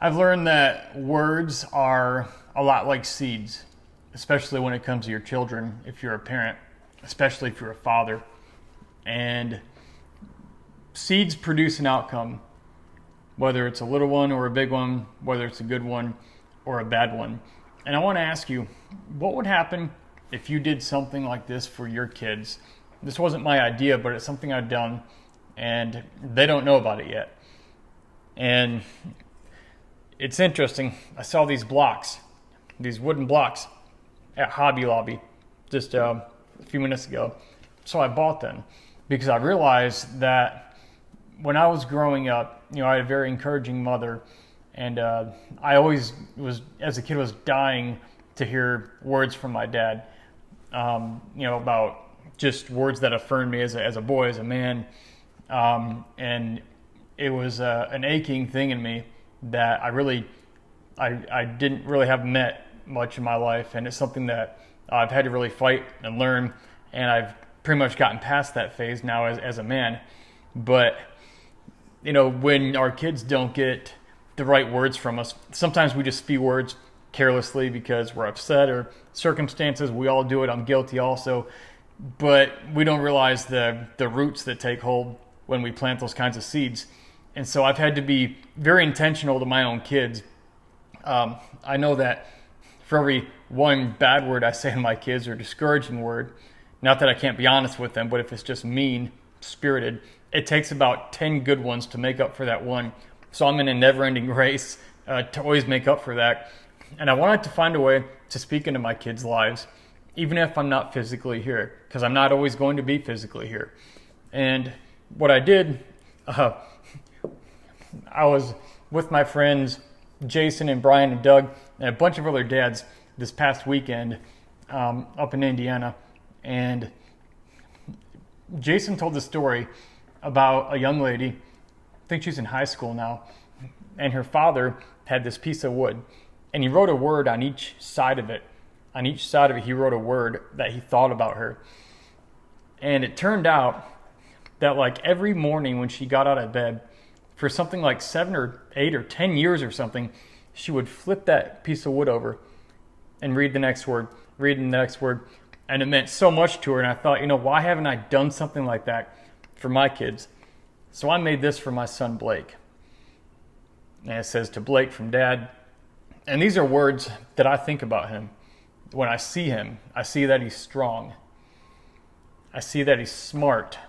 I've learned that words are a lot like seeds, especially when it comes to your children, if you're a parent, especially if you're a father. And seeds produce an outcome, whether it's a little one or a big one, whether it's a good one or a bad one. And I want to ask you, what would happen if you did something like this for your kids? This wasn't my idea, but it's something I've done, and they don't know about it yet. And it's interesting. I saw these blocks, these wooden blocks at Hobby Lobby just a few minutes ago. So I bought them because I realized that when I was growing up, I had a very encouraging mother, and I always as a kid, was dying to hear words from my dad, about just words that affirmed me as a boy, as a man, and it was an aching thing in me that I didn't really have met much in my life, and it's something that I've had to really fight and learn, and I've pretty much gotten past that phase now as a man. But when our kids don't get the right words from us, sometimes we just spew words carelessly because we're upset or circumstances. We all do it. I'm guilty also. But we don't realize the roots that take hold when we plant those kinds of seeds. And so I've had to be very intentional to my own kids. I know that for every one bad word I say to my kids, or discouraging word, not that I can't be honest with them, but if it's just mean-spirited, it takes about 10 good ones to make up for that one. So I'm in a never-ending race to always make up for that. And I wanted to find a way to speak into my kids' lives, even if I'm not physically here, because I'm not always going to be physically here. And what I did, I was with my friends Jason and Brian and Doug and a bunch of other dads this past weekend up in Indiana. And Jason told the story about a young lady, I think she's in high school now, and her father had this piece of wood, and he wrote a word on each side of it. On each side of it, he wrote a word that he thought about her. And it turned out that every morning when she got out of bed, for something like 7 or 8 or 10 years or something, she would flip that piece of wood over and read the next word, read the next word. And it meant so much to her. And I thought, why haven't I done something like that for my kids? So I made this for my son, Blake. And it says, "To Blake from Dad." And these are words that I think about him. When I see him, I see that he's strong. I see that he's smart.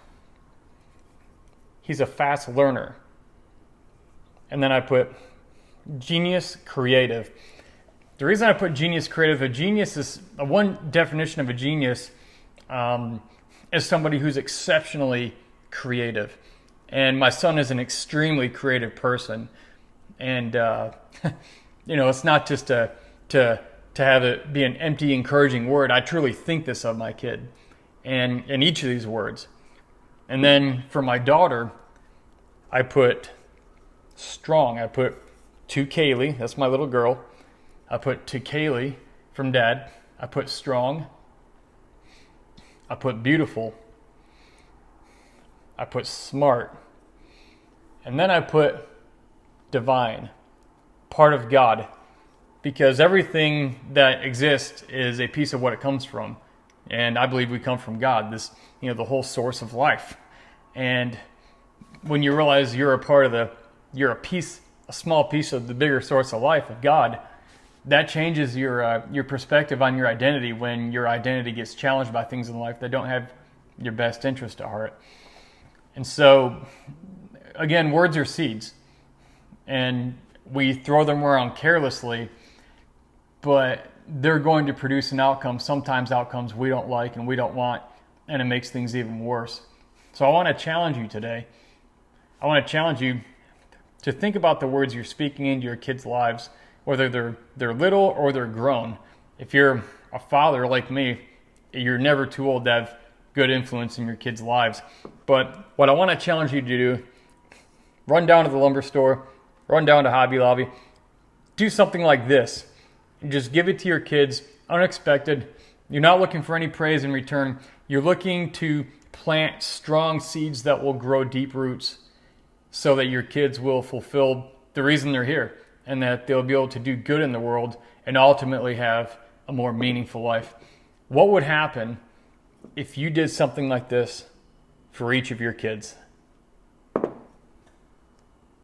He's a fast learner. And then I put genius, creative. The reason I put genius, creative, a genius is one definition of a genius is somebody who's exceptionally creative. And my son is an extremely creative person. And, it's not just to have it be an empty, encouraging word. I truly think this of my kid and in each of these words. And then for my daughter, I put strong. I put to Kaylee, that's my little girl. I put to Kaylee from Dad. I put strong. I put beautiful. I put smart. And then I put divine, part of God, because everything that exists is a piece of what it comes from. And I believe we come from God, this, the whole source of life. And when you realize you're a small piece of the bigger source of life, of God, that changes your perspective on your identity when your identity gets challenged by things in life that don't have your best interest at heart. And so, again, words are seeds, and we throw them around carelessly, but they're going to produce an outcome, sometimes outcomes we don't like and we don't want, and it makes things even worse. So I want to challenge you today. I want to challenge you to think about the words you're speaking into your kids' lives, whether they're little or they're grown. If you're a father like me, you're never too old to have good influence in your kids' lives. But what I want to challenge you to do, run down to the lumber store, run down to Hobby Lobby, do something like this, and just give it to your kids, unexpected. You're not looking for any praise in return. You're looking to plant strong seeds that will grow deep roots so that your kids will fulfill the reason they're here, and that they'll be able to do good in the world and ultimately have a more meaningful life. What would happen if you did something like this for each of your kids?